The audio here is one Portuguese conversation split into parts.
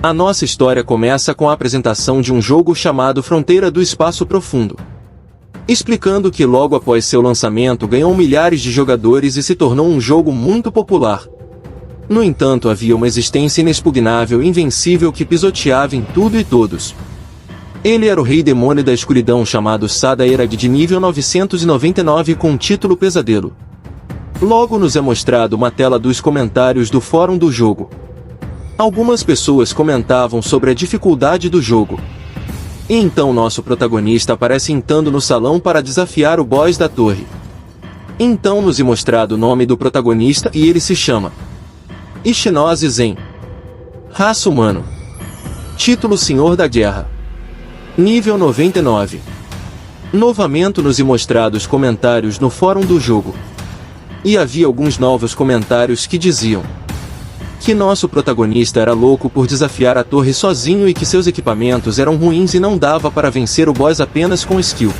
A nossa história começa com a apresentação de um jogo chamado Fronteira do Espaço Profundo, explicando que logo após seu lançamento ganhou milhares de jogadores e se tornou um jogo muito popular. No entanto, havia uma existência inexpugnável e invencível que pisoteava em tudo e todos. Ele era o rei demônio da escuridão chamado Sada Erag de nível 999 com o título Pesadelo. Logo nos é mostrado uma tela dos comentários do fórum do jogo. Algumas pessoas comentavam sobre a dificuldade do jogo. E então nosso protagonista aparece entrando no salão para desafiar o boss da torre. Então nos é mostrado o nome do protagonista e ele se chama Ishinose Zen. Raça humano. Título Senhor da Guerra. Nível 99. Novamente nos é mostrado os comentários no fórum do jogo. E havia alguns novos comentários que diziam que nosso protagonista era louco por desafiar a torre sozinho e que seus equipamentos eram ruins e não dava para vencer o boss apenas com skill.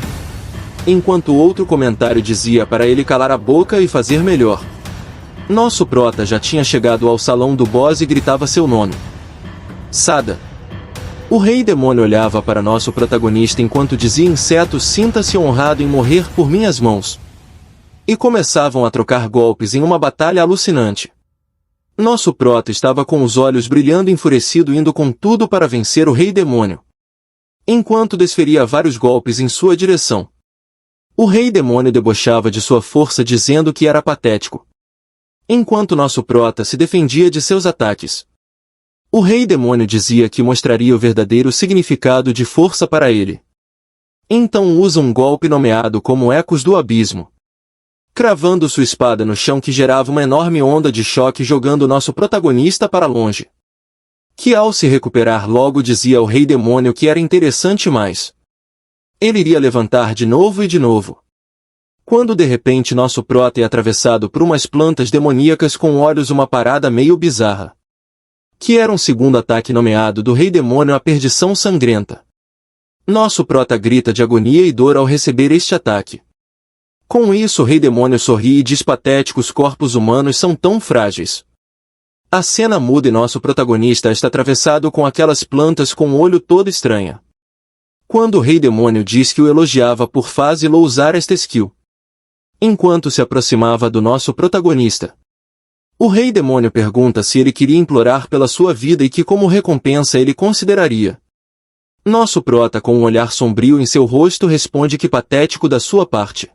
Enquanto outro comentário dizia para ele calar a boca e fazer melhor. Nosso prota já tinha chegado ao salão do boss e gritava seu nome. Sada. O rei demônio olhava para nosso protagonista enquanto dizia inseto sinta-se honrado em morrer por minhas mãos. E começavam a trocar golpes em uma batalha alucinante. Nosso prota estava com os olhos brilhando enfurecido indo com tudo para vencer o rei demônio. Enquanto desferia vários golpes em sua direção. O rei demônio debochava de sua força dizendo que era patético. Enquanto nosso prota se defendia de seus ataques. O rei demônio dizia que mostraria o verdadeiro significado de força para ele. Então usa um golpe nomeado como Ecos do Abismo, cravando sua espada no chão que gerava uma enorme onda de choque jogando nosso protagonista para longe. Que ao se recuperar logo dizia ao rei demônio que era interessante mais. Ele iria levantar de novo e de novo. Quando de repente nosso prota é atravessado por umas plantas demoníacas com olhos uma parada meio bizarra. Que era um segundo ataque nomeado do rei demônio a perdição sangrenta. Nosso prota grita de agonia e dor ao receber este ataque. Com isso o rei demônio sorri e diz patéticos corpos humanos são tão frágeis. A cena muda e nosso protagonista está atravessado com aquelas plantas com o olho todo estranha. Quando o rei demônio diz que o elogiava por fazê-lo usar esta skill. Enquanto se aproximava do nosso protagonista. O rei demônio pergunta se ele queria implorar pela sua vida e que como recompensa ele consideraria. Nosso prota com um olhar sombrio em seu rosto responde que patético da sua parte.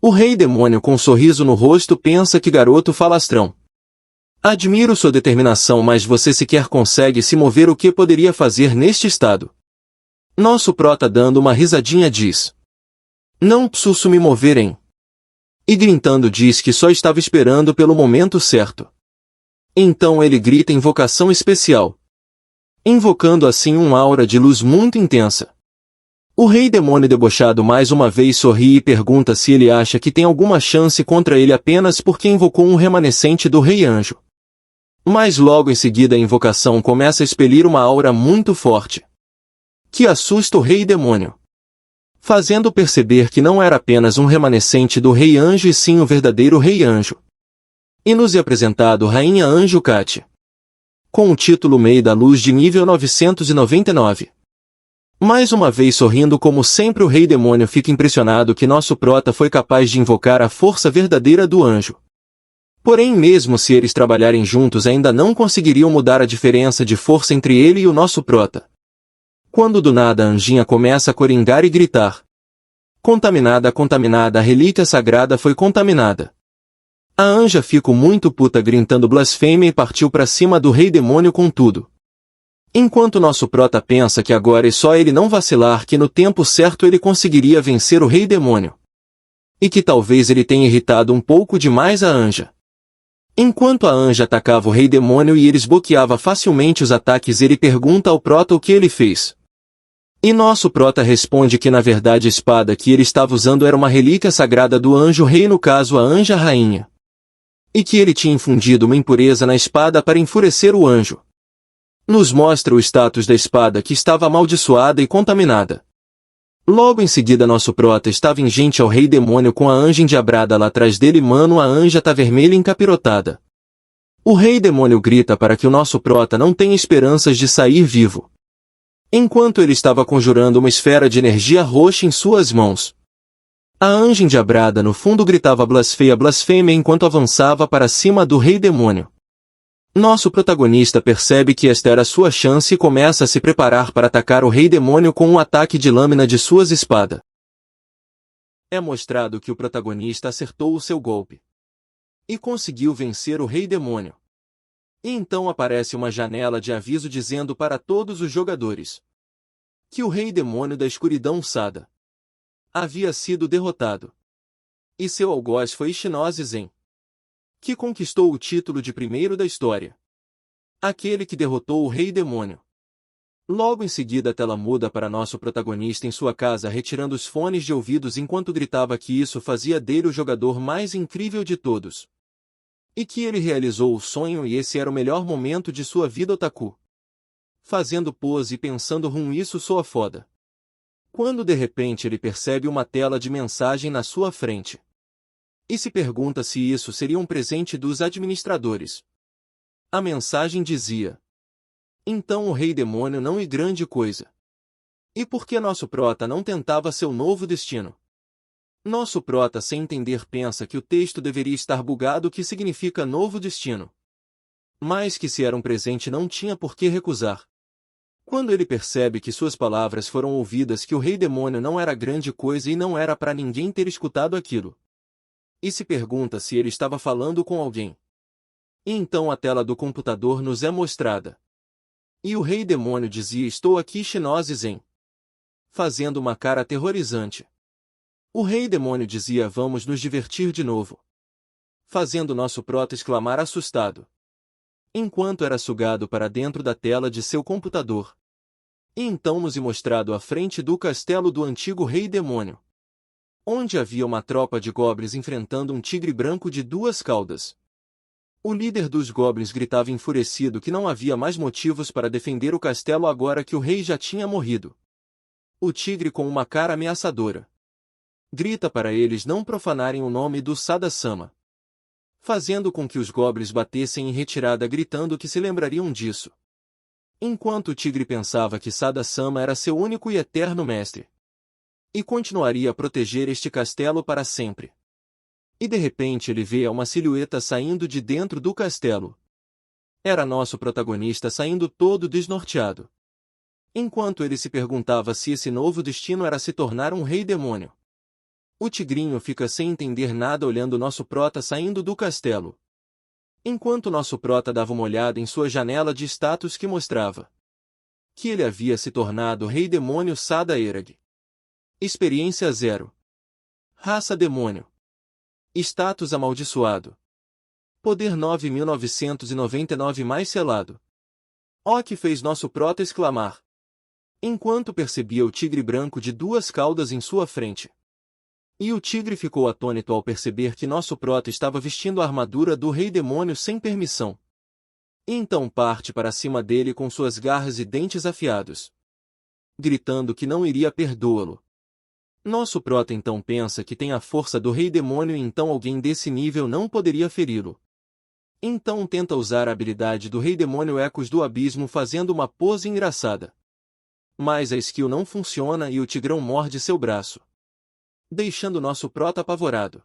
O rei demônio com um sorriso no rosto pensa que garoto falastrão. Admiro sua determinação, mas você sequer consegue se mover. O que poderia fazer neste estado? Nosso prota dando uma risadinha diz. Não preciso me mover em. E gritando diz que só estava esperando pelo momento certo. Então ele grita invocação especial. Invocando assim uma aura de luz muito intensa. O rei demônio debochado mais uma vez sorri e pergunta se ele acha que tem alguma chance contra ele apenas porque invocou um remanescente do rei anjo. Mas logo em seguida a invocação começa a expelir uma aura muito forte. Que assusta o rei demônio. Fazendo perceber que não era apenas um remanescente do rei anjo e sim o verdadeiro rei anjo. E nos é apresentado Rainha Anjo Kat. Com o título Mei da Luz de nível 999. Mais uma vez sorrindo como sempre o rei demônio fica impressionado que nosso prota foi capaz de invocar a força verdadeira do anjo. Porém mesmo se eles trabalharem juntos ainda não conseguiriam mudar a diferença de força entre ele e o nosso prota. Quando do nada a anjinha começa a coringar e gritar. Contaminada, contaminada, a relíquia sagrada foi contaminada. A anja ficou muito puta gritando blasfêmia e partiu para cima do rei demônio com tudo. Enquanto nosso prota pensa que agora é só ele não vacilar que no tempo certo ele conseguiria vencer o rei demônio. E que talvez ele tenha irritado um pouco demais a anja. Enquanto a anja atacava o rei demônio e ele esboqueava facilmente os ataques ele pergunta ao prota o que ele fez. E nosso prota responde que na verdade a espada que ele estava usando era uma relíquia sagrada do anjo rei no caso a anja rainha. E que ele tinha infundido uma impureza na espada para enfurecer o anjo. Nos mostra o status da espada que estava amaldiçoada e contaminada. Logo em seguida nosso prota estava ingente ao rei demônio com a anja endiabrada lá atrás dele mano a anja tá vermelha encapirotada. O rei demônio grita para que o nosso prota não tenha esperanças de sair vivo. Enquanto ele estava conjurando uma esfera de energia roxa em suas mãos. A anja endiabrada no fundo gritava blasfêmia enquanto avançava para cima do rei demônio. Nosso protagonista percebe que esta era sua chance e começa a se preparar para atacar o rei demônio com um ataque de lâmina de suas espadas. É mostrado que o protagonista acertou o seu golpe. E conseguiu vencer o rei demônio. E então aparece uma janela de aviso dizendo para todos os jogadores que o rei demônio da escuridão Sada havia sido derrotado. E seu algoz foi Ishinose Zen, que conquistou o título de primeiro da história. Aquele que derrotou o rei demônio. Logo em seguida a tela muda para nosso protagonista em sua casa retirando os fones de ouvidos enquanto gritava que isso fazia dele o jogador mais incrível de todos. E que ele realizou o sonho e esse era o melhor momento de sua vida otaku. Fazendo pose e pensando isso soa foda. Quando de repente ele percebe uma tela de mensagem na sua frente. E se pergunta se isso seria um presente dos administradores. A mensagem dizia: então o rei demônio não é grande coisa. E por que nosso prota não tentava seu novo destino? Nosso prota sem entender pensa que o texto deveria estar bugado, que significa novo destino. Mas que se era um presente não tinha por que recusar. Quando ele percebe que suas palavras foram ouvidas, que o rei demônio não era grande coisa e não era para ninguém ter escutado aquilo. E se pergunta se ele estava falando com alguém. E então a tela do computador nos é mostrada. E o rei demônio dizia: estou aqui, Ishinose Zen. Fazendo uma cara aterrorizante. O rei demônio dizia: vamos nos divertir de novo. Fazendo nosso prota exclamar assustado. Enquanto era sugado para dentro da tela de seu computador. E então nos é mostrado à frente do castelo do antigo rei demônio. Onde havia uma tropa de goblins enfrentando um tigre branco de 2 caudas. O líder dos goblins gritava enfurecido que não havia mais motivos para defender o castelo agora que o rei já tinha morrido. O tigre, com uma cara ameaçadora, grita para eles não profanarem o nome do Sada-sama, fazendo com que os goblins batessem em retirada gritando que se lembrariam disso. Enquanto o tigre pensava que Sada-sama era seu único e eterno mestre. E continuaria a proteger este castelo para sempre. E de repente ele vê uma silhueta saindo de dentro do castelo. Era nosso protagonista saindo todo desnorteado. Enquanto ele se perguntava se esse novo destino era se tornar um rei demônio. O tigrinho fica sem entender nada olhando nosso prota saindo do castelo. Enquanto nosso prota dava uma olhada em sua janela de status que mostrava que ele havia se tornado rei demônio Sada Erag. Experiência 0. Raça demônio. Status amaldiçoado. Poder 9.999 mais selado. Ó que fez nosso prota exclamar. Enquanto percebia o tigre branco de 2 caudas em sua frente. E o tigre ficou atônito ao perceber que nosso prota estava vestindo a armadura do rei demônio sem permissão. E então parte para cima dele com suas garras e dentes afiados. Gritando que não iria perdoá-lo. Nosso prota então pensa que tem a força do rei demônio e então alguém desse nível não poderia feri-lo. Então tenta usar a habilidade do rei demônio Ecos do Abismo fazendo uma pose engraçada. Mas a skill não funciona e o tigrão morde seu braço, deixando nosso prota apavorado.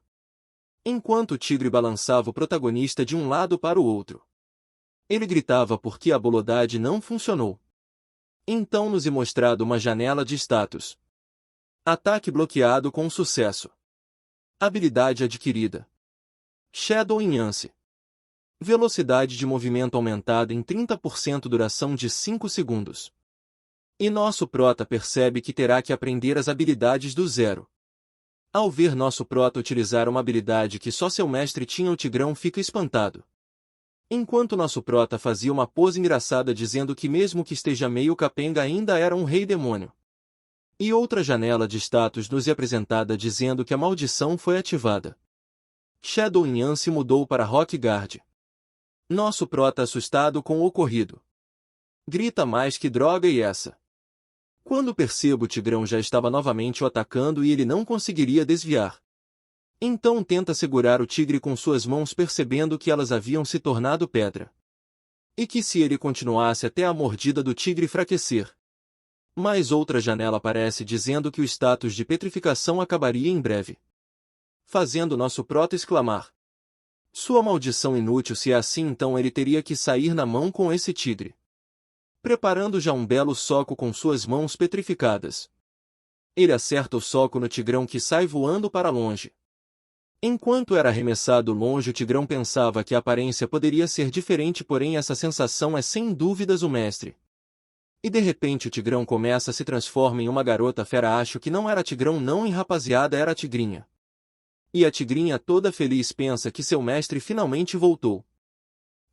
Enquanto o tigre balançava o protagonista de um lado para o outro. Ele gritava porque a habilidade não funcionou. Então nos é mostrado uma janela de status. Ataque bloqueado com sucesso. Habilidade adquirida. Shadow Enhance. Velocidade de movimento aumentada em 30%, duração de 5 segundos. E nosso prota percebe que terá que aprender as habilidades do zero. Ao ver nosso prota utilizar uma habilidade que só seu mestre tinha, o tigrão fica espantado. Enquanto nosso prota fazia uma pose engraçada dizendo que mesmo que esteja meio capenga ainda era um rei demônio. E outra janela de status nos é apresentada dizendo que a maldição foi ativada. Shadow Enhance mudou para Rock Guard. Nosso prota assustado com o ocorrido. Grita mais que droga e essa. Quando percebo o tigrão já estava novamente o atacando e ele não conseguiria desviar. Então tenta segurar o tigre com suas mãos, percebendo que elas haviam se tornado pedra. E que se ele continuasse até a mordida do tigre enfraquecer. Mas outra janela aparece dizendo que o status de petrificação acabaria em breve. Fazendo nosso prota exclamar: sua maldição inútil, se é assim então ele teria que sair na mão com esse tigre. Preparando já um belo soco com suas mãos petrificadas. Ele acerta o soco no tigrão, que sai voando para longe. Enquanto era arremessado longe, o tigrão pensava que a aparência poderia ser diferente, porém essa sensação é sem dúvidas o mestre. E de repente o tigrão começa a se transformar em uma garota fera. Acho que não era tigrão não, e rapaziada, era a tigrinha. E a tigrinha, toda feliz, pensa que seu mestre finalmente voltou.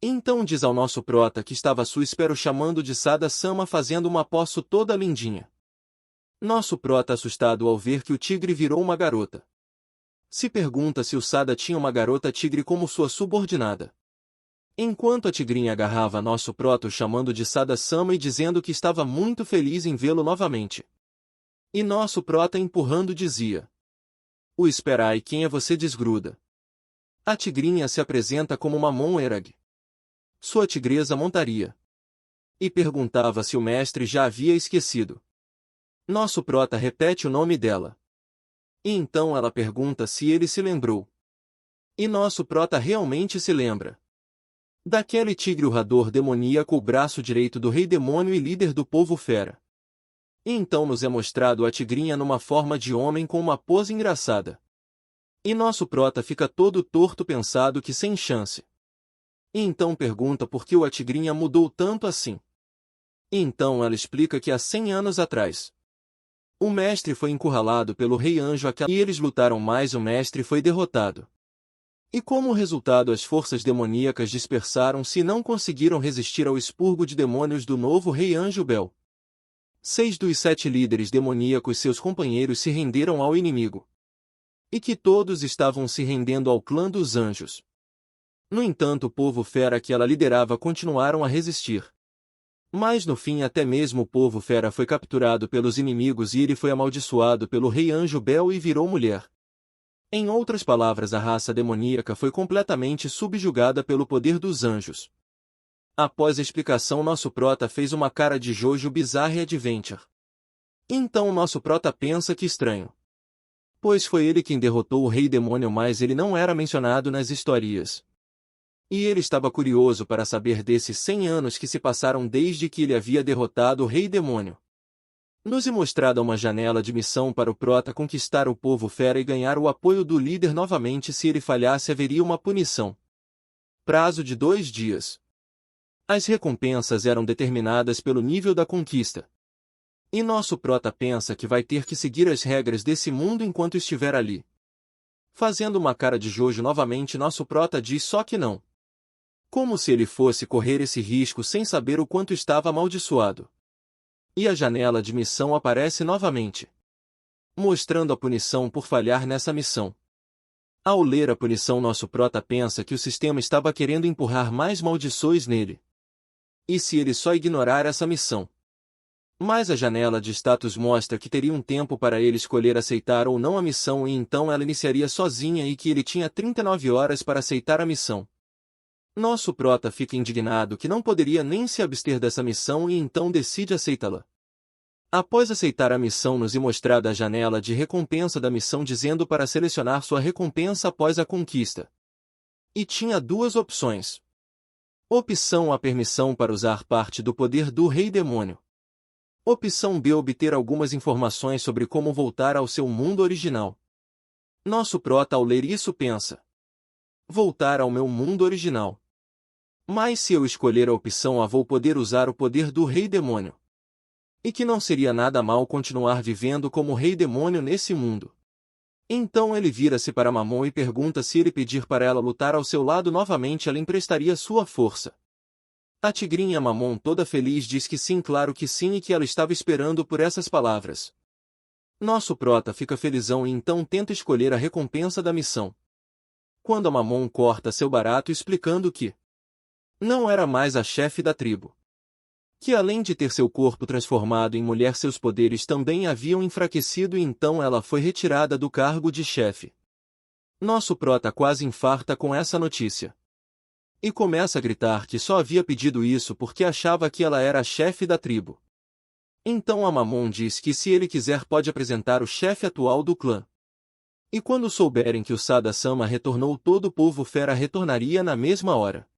Então diz ao nosso prota que estava à sua espera, chamando de Sada-sama, fazendo uma poço toda lindinha. Nosso prota, assustado ao ver que o tigre virou uma garota, se pergunta se o Sada tinha uma garota tigre como sua subordinada. Enquanto a tigrinha agarrava nosso prota, chamando de Sada-sama e dizendo que estava muito feliz em vê-lo novamente. E nosso prota, empurrando, dizia: o esperai, quem é você, desgruda. A tigrinha se apresenta como Mamon Erag, sua tigresa montaria. E perguntava se o mestre já havia esquecido. Nosso prota repete o nome dela. E então ela pergunta se ele se lembrou. E nosso prota realmente se lembra. Daquele tigre urrador demoníaco, o braço direito do rei demônio e líder do povo fera. E então nos é mostrado a tigrinha numa forma de homem com uma pose engraçada. E nosso prota fica todo torto, pensado que sem chance. E então pergunta por que a tigrinha mudou tanto assim. E então ela explica que há 100 anos atrás o mestre foi encurralado pelo rei anjo e eles lutaram, mas o mestre foi derrotado. E como resultado, as forças demoníacas dispersaram-se e não conseguiram resistir ao expurgo de demônios do novo rei anjo Bel. 6 dos 7 líderes demoníacos, seus companheiros, se renderam ao inimigo. E que todos estavam se rendendo ao clã dos anjos. No entanto, o povo fera que ela liderava continuaram a resistir. Mas no fim até mesmo o povo fera foi capturado pelos inimigos e ele foi amaldiçoado pelo rei anjo Bel e virou mulher. Em outras palavras, a raça demoníaca foi completamente subjugada pelo poder dos anjos. Após a explicação, nosso prota fez uma cara de Jojo Bizarre Adventure. Então nosso prota pensa que estranho. Pois foi ele quem derrotou o rei demônio, mas ele não era mencionado nas histórias. E ele estava curioso para saber desses 100 anos que se passaram desde que ele havia derrotado o rei demônio. Nos é mostrada uma janela de missão para o prota conquistar o povo fera e ganhar o apoio do líder novamente. Se ele falhasse, haveria uma punição. Prazo de 2 dias. As recompensas eram determinadas pelo nível da conquista. E nosso prota pensa que vai ter que seguir as regras desse mundo enquanto estiver ali. Fazendo uma cara de Jojo novamente, nosso prota diz só que não. Como se ele fosse correr esse risco sem saber o quanto estava amaldiçoado. E a janela de missão aparece novamente, mostrando a punição por falhar nessa missão. Ao ler a punição, nosso prota pensa que o sistema estava querendo empurrar mais maldições nele. E se ele só ignorar essa missão? Mas a janela de status mostra que teria um tempo para ele escolher aceitar ou não a missão, e então ela iniciaria sozinha e que ele tinha 39 horas para aceitar a missão. Nosso prota fica indignado que não poderia nem se abster dessa missão e então decide aceitá-la. Após aceitar a missão, nos é mostrada a janela de recompensa da missão, dizendo para selecionar sua recompensa após a conquista. E tinha 2 opções. Opção A: permissão para usar parte do poder do rei demônio. Opção B: obter algumas informações sobre como voltar ao seu mundo original. Nosso prota, ao ler isso, pensa: voltar ao meu mundo original. Mas se eu escolher a opção A, vou poder usar o poder do rei demônio. E que não seria nada mal continuar vivendo como rei demônio nesse mundo. Então ele vira-se para Mamon e pergunta se ele pedir para ela lutar ao seu lado novamente, ela emprestaria sua força. A tigrinha Mamon, toda feliz, diz que sim, claro que sim, e que ela estava esperando por essas palavras. Nosso prota fica felizão e então tenta escolher a recompensa da missão. Quando a Mamon corta seu barato, explicando que não era mais a chefe da tribo. Que além de ter seu corpo transformado em mulher, seus poderes também haviam enfraquecido, e então ela foi retirada do cargo de chefe. Nosso prota quase infarta com essa notícia. E começa a gritar que só havia pedido isso porque achava que ela era a chefe da tribo. Então Amamon diz que se ele quiser pode apresentar o chefe atual do clã. E quando souberem que o Sada-sama retornou, todo o povo fera retornaria na mesma hora.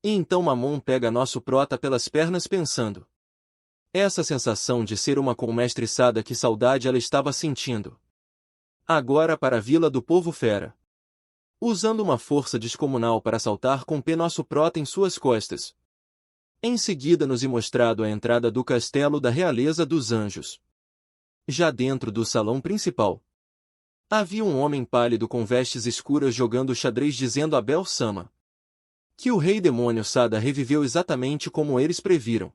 E então Mamon pega nosso prota pelas pernas pensando. Essa sensação de ser uma com o mestre Sada, que saudade ela estava sentindo. Agora para a vila do povo fera. Usando uma força descomunal para saltar com pé nosso prota em suas costas. Em seguida nos é mostrado a entrada do castelo da realeza dos anjos. Já dentro do salão principal. Havia um homem pálido com vestes escuras jogando xadrez dizendo a Bel-sama que o rei demônio Sada reviveu exatamente como eles previram.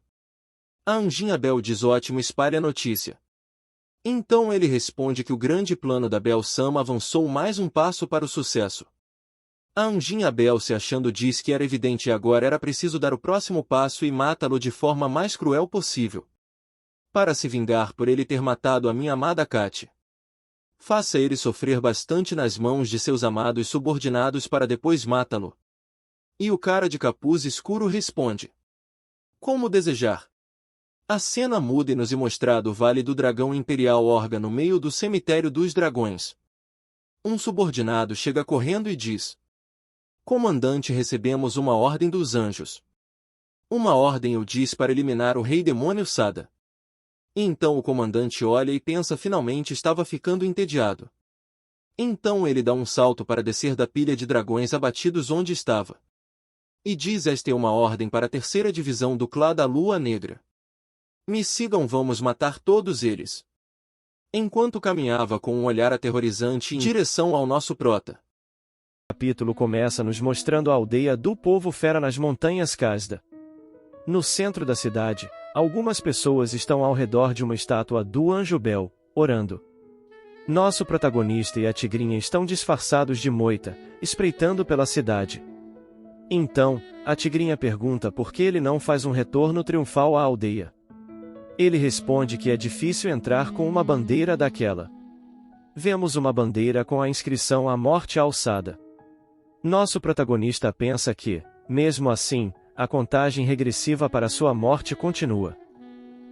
A anjinha Bel diz ótimo, espalha a notícia. Então ele responde que o grande plano da Bel-sama avançou mais um passo para o sucesso. A anjinha Bel, se achando, diz que era evidente e agora era preciso dar o próximo passo e matá-lo de forma mais cruel possível. Para se vingar por ele ter matado a minha amada Kate. Faça ele sofrer bastante nas mãos de seus amados subordinados para depois matá-lo. E o cara de capuz escuro responde. Como desejar. A cena muda e nos é mostrado o Vale do Dragão Imperial Orga no meio do cemitério dos dragões. Um subordinado chega correndo e diz. Comandante, recebemos uma ordem dos anjos. Uma ordem, eu diz, para eliminar o rei demônio Sada. E então o comandante olha e pensa, finalmente estava ficando entediado. Então ele dá um salto para descer da pilha de dragões abatidos onde estava. E diz, esta é uma ordem para a terceira divisão do clã da Lua Negra. Me sigam, vamos matar todos eles. Enquanto caminhava com um olhar aterrorizante em direção ao nosso prota. O capítulo começa nos mostrando a aldeia do povo fera nas montanhas Kasda. No centro da cidade, algumas pessoas estão ao redor de uma estátua do Anjo Bel, orando. Nosso protagonista e a tigrinha estão disfarçados de moita, espreitando pela cidade. Então, a tigrinha pergunta por que ele não faz um retorno triunfal à aldeia. Ele responde que é difícil entrar com uma bandeira daquela. Vemos uma bandeira com a inscrição "A Morte Alçada". Nosso protagonista pensa que, mesmo assim, a contagem regressiva para sua morte continua.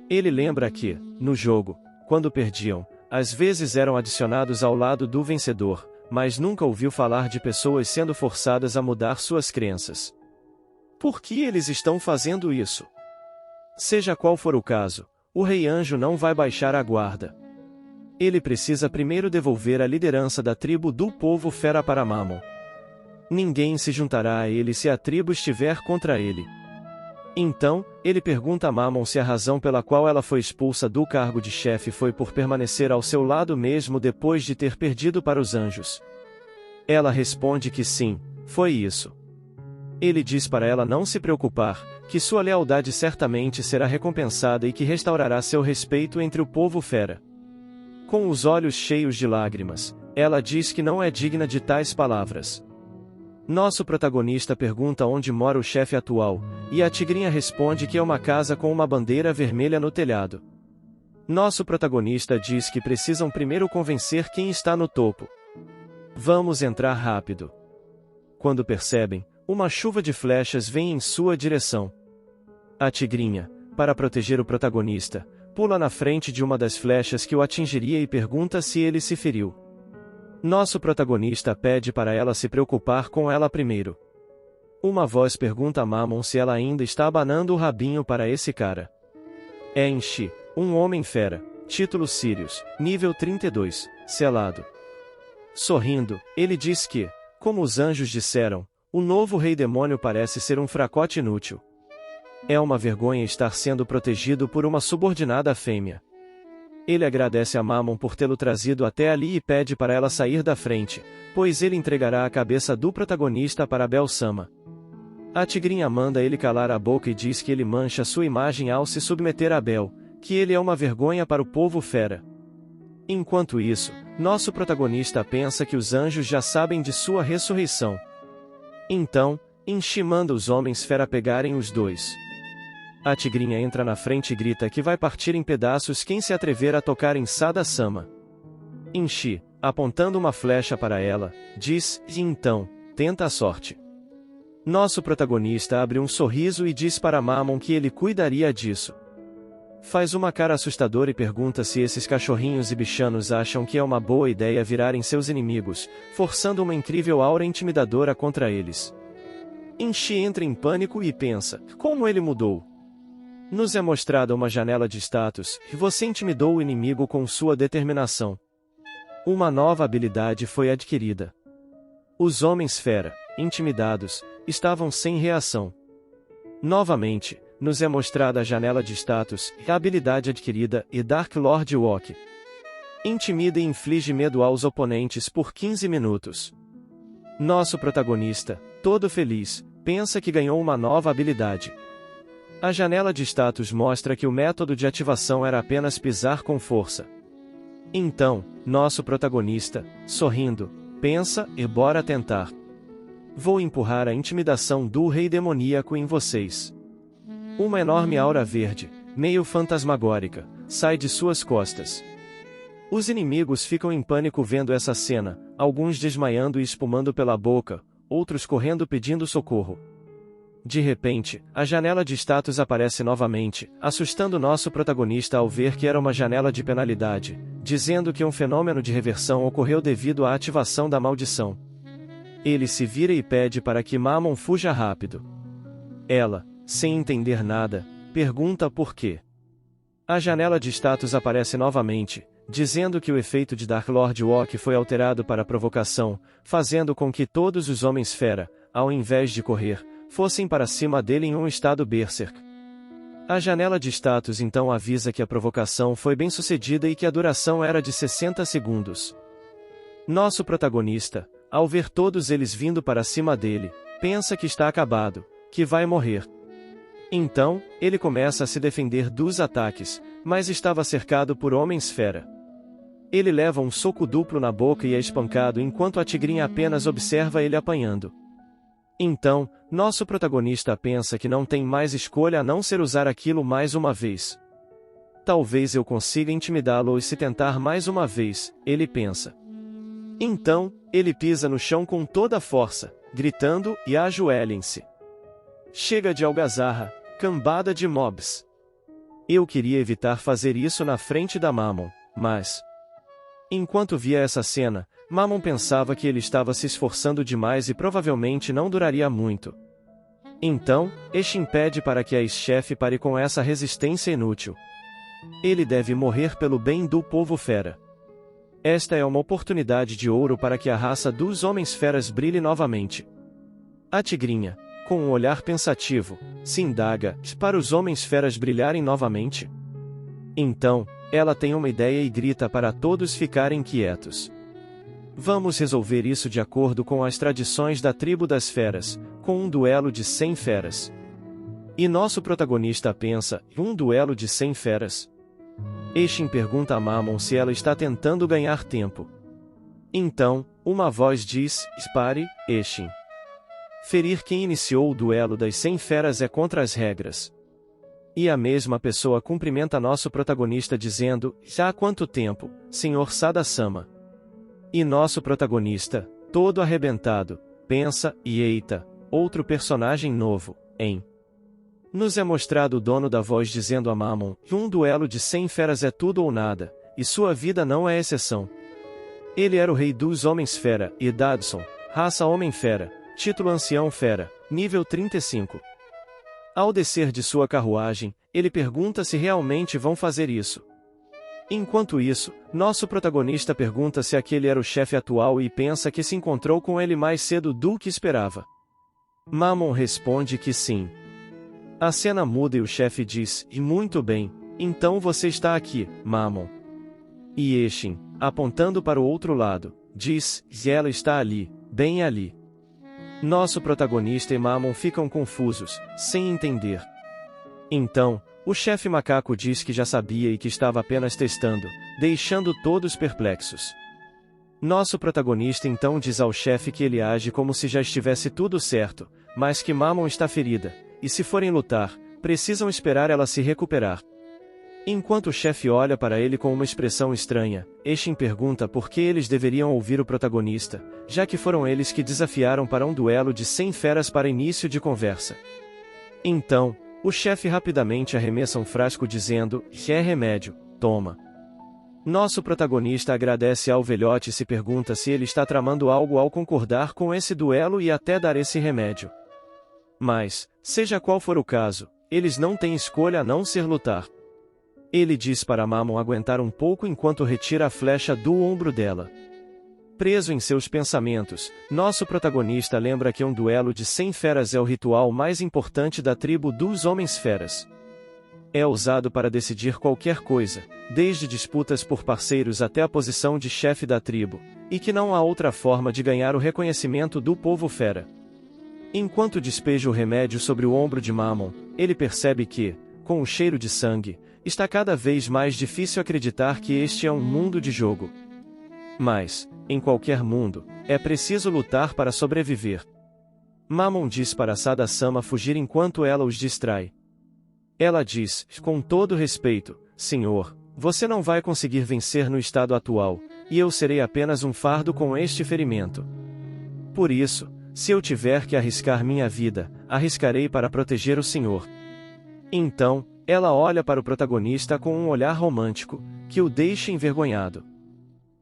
Ele lembra que, no jogo, quando perdiam, às vezes eram adicionados ao lado do vencedor, mas nunca ouviu falar de pessoas sendo forçadas a mudar suas crenças. Por que eles estão fazendo isso? Seja qual for o caso, o Rei Anjo não vai baixar a guarda. Ele precisa primeiro devolver a liderança da tribo do povo fera para Mamon. Ninguém se juntará a ele se a tribo estiver contra ele. Então, ele pergunta a Mamon se a razão pela qual ela foi expulsa do cargo de chefe foi por permanecer ao seu lado mesmo depois de ter perdido para os anjos. Ela responde que sim, foi isso. Ele diz para ela não se preocupar, que sua lealdade certamente será recompensada e que restaurará seu respeito entre o povo fera. Com os olhos cheios de lágrimas, ela diz que não é digna de tais palavras. Nosso protagonista pergunta onde mora o chefe atual, e a tigrinha responde que é uma casa com uma bandeira vermelha no telhado. Nosso protagonista diz que precisam primeiro convencer quem está no topo. Vamos entrar rápido. Quando percebem, uma chuva de flechas vem em sua direção. A tigrinha, para proteger o protagonista, pula na frente de uma das flechas que o atingiria e pergunta se ele se feriu. Nosso protagonista pede para ela se preocupar com ela primeiro. Uma voz pergunta a Mamon se ela ainda está abanando o rabinho para esse cara. É Enchi, um homem fera, título Sirius, nível 32, selado. Sorrindo, ele diz que, como os anjos disseram, o novo rei demônio parece ser um fracote inútil. É uma vergonha estar sendo protegido por uma subordinada fêmea. Ele agradece a Mamon por tê-lo trazido até ali e pede para ela sair da frente, pois ele entregará a cabeça do protagonista para Bel-sama. A tigrinha manda ele calar a boca e diz que ele mancha sua imagem ao se submeter a Bel, que ele é uma vergonha para o povo fera. Enquanto isso, nosso protagonista pensa que os anjos já sabem de sua ressurreição. Então, Enchi manda os homens fera pegarem os dois. A tigrinha entra na frente e grita que vai partir em pedaços quem se atrever a tocar em Sada-sama. Enchi, apontando uma flecha para ela, diz, e então, tenta a sorte. Nosso protagonista abre um sorriso e diz para Mammon que ele cuidaria disso. Faz uma cara assustadora e pergunta se esses cachorrinhos e bichanos acham que é uma boa ideia virarem seus inimigos, forçando uma incrível aura intimidadora contra eles. Inchi entra em pânico e pensa, como ele mudou? Nos é mostrada uma janela de status, e você intimidou o inimigo com sua determinação. Uma nova habilidade foi adquirida. Os homens-fera, intimidados, estavam sem reação. Novamente, nos é mostrada a janela de status, a habilidade adquirida e Dark Lord Walk. Intimida e inflige medo aos oponentes por 15 minutos. Nosso protagonista, todo feliz, pensa que ganhou uma nova habilidade. A janela de status mostra que o método de ativação era apenas pisar com força. Então, nosso protagonista, sorrindo, pensa e bora tentar. Vou empurrar a intimidação do rei demoníaco em vocês. Uma enorme aura verde, meio fantasmagórica, sai de suas costas. Os inimigos ficam em pânico vendo essa cena, alguns desmaiando e espumando pela boca, outros correndo pedindo socorro. De repente, a janela de status aparece novamente, assustando nosso protagonista ao ver que era uma janela de penalidade, dizendo que um fenômeno de reversão ocorreu devido à ativação da maldição. Ele se vira e pede para que Mammon fuja rápido. Ela, sem entender nada, pergunta por quê. A janela de status aparece novamente, dizendo que o efeito de Dark Lord Walk foi alterado para provocação, fazendo com que todos os homens-fera, ao invés de correr, fossem para cima dele em um estado berserk. A janela de status então avisa que a provocação foi bem sucedida e que a duração era de 60 segundos. Nosso protagonista, ao ver todos eles vindo para cima dele, pensa que está acabado, que vai morrer. Então, ele começa a se defender dos ataques, mas estava cercado por homens-fera. Ele leva um soco duplo na boca e é espancado enquanto a tigrinha apenas observa ele apanhando. Então, nosso protagonista pensa que não tem mais escolha a não ser usar aquilo mais uma vez. Talvez eu consiga intimidá-lo e se tentar mais uma vez, ele pensa. Então, ele pisa no chão com toda a força, gritando, e ajoelhem-se. Chega de algazarra, cambada de mobs. Eu queria evitar fazer isso na frente da Mammon, mas... Enquanto via essa cena, Mammon pensava que ele estava se esforçando demais e provavelmente não duraria muito. Então, Eshin pede para que a ex-chefe pare com essa resistência inútil. Ele deve morrer pelo bem do povo fera. Esta é uma oportunidade de ouro para que a raça dos homens-feras brilhe novamente. A tigrinha, com um olhar pensativo, se indaga, para os homens-feras brilharem novamente? Então, ela tem uma ideia e grita para todos ficarem quietos. Vamos resolver isso de acordo com as tradições da tribo das feras, com um duelo de 100 feras. E nosso protagonista pensa, um duelo de 100 feras? Eshin pergunta a Mammon se ela está tentando ganhar tempo. Então, uma voz diz, pare, Eshin. Ferir quem iniciou o duelo das 100 feras é contra as regras. E a mesma pessoa cumprimenta nosso protagonista dizendo, já há quanto tempo, Sr. Sada-sama? E nosso protagonista, todo arrebentado, pensa, e eita, outro personagem novo, hein? Nos é mostrado o dono da voz dizendo a Mammon, que um duelo de 100 feras é tudo ou nada, e sua vida não é exceção. Ele era o rei dos homens-fera, e Dadson, raça homem-fera, título ancião-fera, nível 35. Ao descer de sua carruagem, ele pergunta se realmente vão fazer isso. Enquanto isso, nosso protagonista pergunta se aquele era o chefe atual e pensa que se encontrou com ele mais cedo do que esperava. Mammon responde que sim. A cena muda e o chefe diz, e muito bem, então você está aqui, Mammon. E Eshin, apontando para o outro lado, diz, e ela está ali, bem ali. Nosso protagonista e Mammon ficam confusos, sem entender. Então, o chefe macaco diz que já sabia e que estava apenas testando, deixando todos perplexos. Nosso protagonista então diz ao chefe que ele age como se já estivesse tudo certo, mas que Mammon está ferida, e se forem lutar, precisam esperar ela se recuperar. Enquanto o chefe olha para ele com uma expressão estranha, Eshin pergunta por que eles deveriam ouvir o protagonista, já que foram eles que desafiaram para um duelo de 100 feras para início de conversa. Então, o chefe rapidamente arremessa um frasco dizendo, é remédio, toma. Nosso protagonista agradece ao velhote e se pergunta se ele está tramando algo ao concordar com esse duelo e até dar esse remédio. Mas, seja qual for o caso, eles não têm escolha a não ser lutar. Ele diz para Mammon aguentar um pouco enquanto retira a flecha do ombro dela. Preso em seus pensamentos, nosso protagonista lembra que um duelo de 100 feras é o ritual mais importante da tribo dos Homens-Feras. É usado para decidir qualquer coisa, desde disputas por parceiros até a posição de chefe da tribo, e que não há outra forma de ganhar o reconhecimento do povo fera. Enquanto despeja o remédio sobre o ombro de Mammon, ele percebe que, com o cheiro de sangue, está cada vez mais difícil acreditar que este é um mundo de jogo. Mas, em qualquer mundo, é preciso lutar para sobreviver. Mammon diz para Sada-sama fugir enquanto ela os distrai. Ela diz, com todo respeito, senhor, você não vai conseguir vencer no estado atual, e eu serei apenas um fardo com este ferimento. Por isso, se eu tiver que arriscar minha vida, arriscarei para proteger o senhor. Então, ela olha para o protagonista com um olhar romântico, que o deixa envergonhado.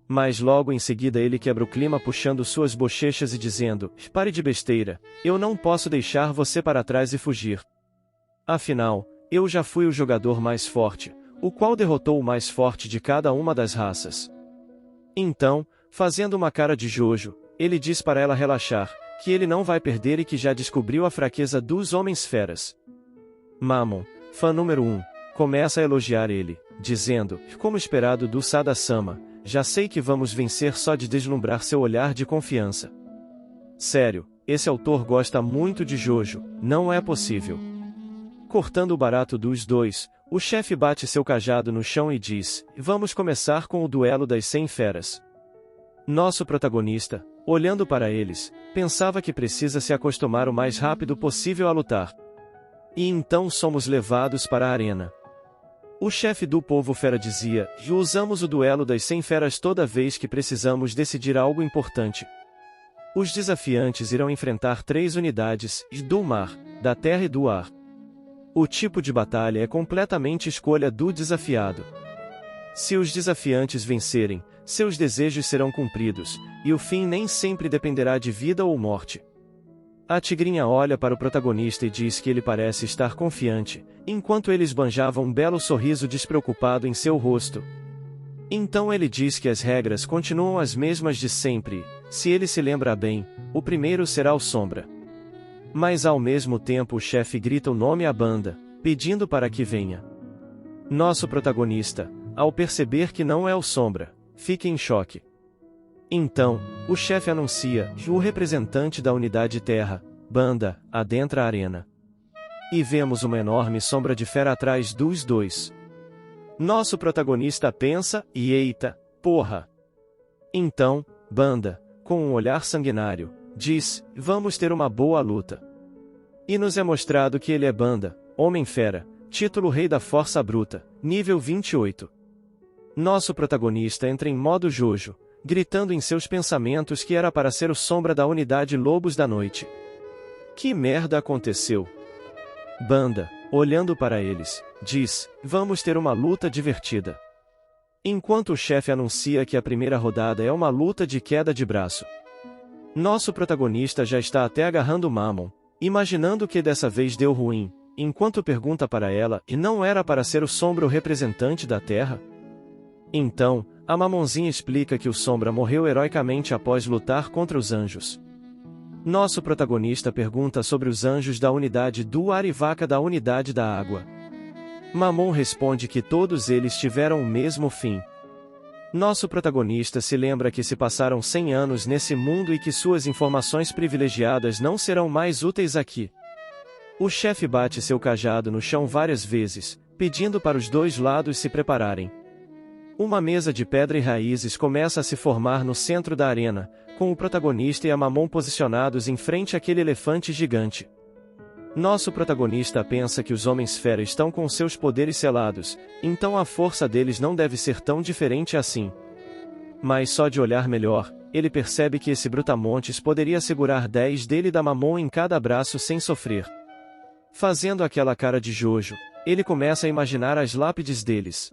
Mas logo em seguida ele quebra o clima puxando suas bochechas e dizendo, pare de besteira, eu não posso deixar você para trás e fugir. Afinal, eu já fui o jogador mais forte, o qual derrotou o mais forte de cada uma das raças. Então, fazendo uma cara de Jojo, ele diz para ela relaxar, que ele não vai perder e que já descobriu a fraqueza dos Homens-Feras. Mammon, fã número 1, começa a elogiar ele, dizendo, como esperado do Sada-sama, já sei que vamos vencer só de deslumbrar seu olhar de confiança. Sério, esse autor gosta muito de Jojo, não é possível. Cortando o barato dos dois, o chefe bate seu cajado no chão e diz, vamos começar com o duelo das 100 feras. Nosso protagonista, olhando para eles, pensava que precisa se acostumar o mais rápido possível a lutar. E então somos levados para a arena. O chefe do povo fera dizia, usamos o duelo das 100 feras toda vez que precisamos decidir algo importante. Os desafiantes irão enfrentar 3 unidades, do mar, da terra e do ar. O tipo de batalha é completamente escolha do desafiado. Se os desafiantes vencerem, seus desejos serão cumpridos, e o fim nem sempre dependerá de vida ou morte. A tigrinha olha para o protagonista e diz que ele parece estar confiante, enquanto ele esbanjava um belo sorriso despreocupado em seu rosto. Então ele diz que as regras continuam as mesmas de sempre, se ele se lembra bem, o primeiro será o Sombra. Mas ao mesmo tempo o chefe grita o nome à banda, pedindo para que venha. Nosso protagonista, ao perceber que não é o Sombra, fica em choque. Então, o chefe anuncia, o representante da unidade Terra, Banda, adentra a arena. E vemos uma enorme sombra de fera atrás dos dois. Nosso protagonista pensa, e eita, porra! Então, Banda, com um olhar sanguinário, diz, vamos ter uma boa luta. E nos é mostrado que ele é Banda, Homem-Fera, título Rei da Força Bruta, nível 28. Nosso protagonista entra em modo Jojo, gritando em seus pensamentos que era para ser o Sombra da unidade Lobos da Noite. Que merda aconteceu? Banda, olhando para eles, diz, vamos ter uma luta divertida. Enquanto o chefe anuncia que a primeira rodada é uma luta de queda de braço. Nosso protagonista já está até agarrando Mammon, imaginando que dessa vez deu ruim, enquanto pergunta para ela, e não era para ser o Sombra o representante da Terra? Então, a Mammonzinha explica que o Sombra morreu heroicamente após lutar contra os anjos. Nosso protagonista pergunta sobre os anjos da unidade do ar e Vaca da unidade da água. Mammon responde que todos eles tiveram o mesmo fim. Nosso protagonista se lembra que se passaram 100 anos nesse mundo e que suas informações privilegiadas não serão mais úteis aqui. O chefe bate seu cajado no chão várias vezes, pedindo para os dois lados se prepararem. Uma mesa de pedra e raízes começa a se formar no centro da arena, com o protagonista e a Mammon posicionados em frente àquele elefante gigante. Nosso protagonista pensa que os Homens-Fera estão com seus poderes selados, então a força deles não deve ser tão diferente assim. Mas só de olhar melhor, ele percebe que esse brutamontes poderia segurar 10 dele da Mamon em cada braço sem sofrer. Fazendo aquela cara de Jojo, ele começa a imaginar as lápides deles.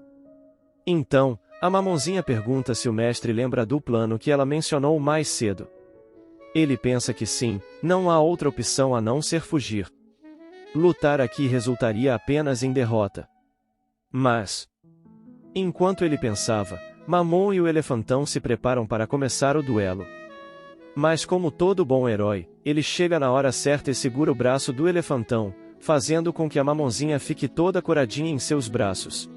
Então, a Mamonzinha pergunta se o mestre lembra do plano que ela mencionou mais cedo. Ele pensa que sim, não há outra opção a não ser fugir. Lutar aqui resultaria apenas em derrota. Mas, enquanto ele pensava, Mamon e o Elefantão se preparam para começar o duelo. Mas como todo bom herói, ele chega na hora certa e segura o braço do Elefantão, fazendo com que a Mamonzinha fique toda coradinha em seus braços.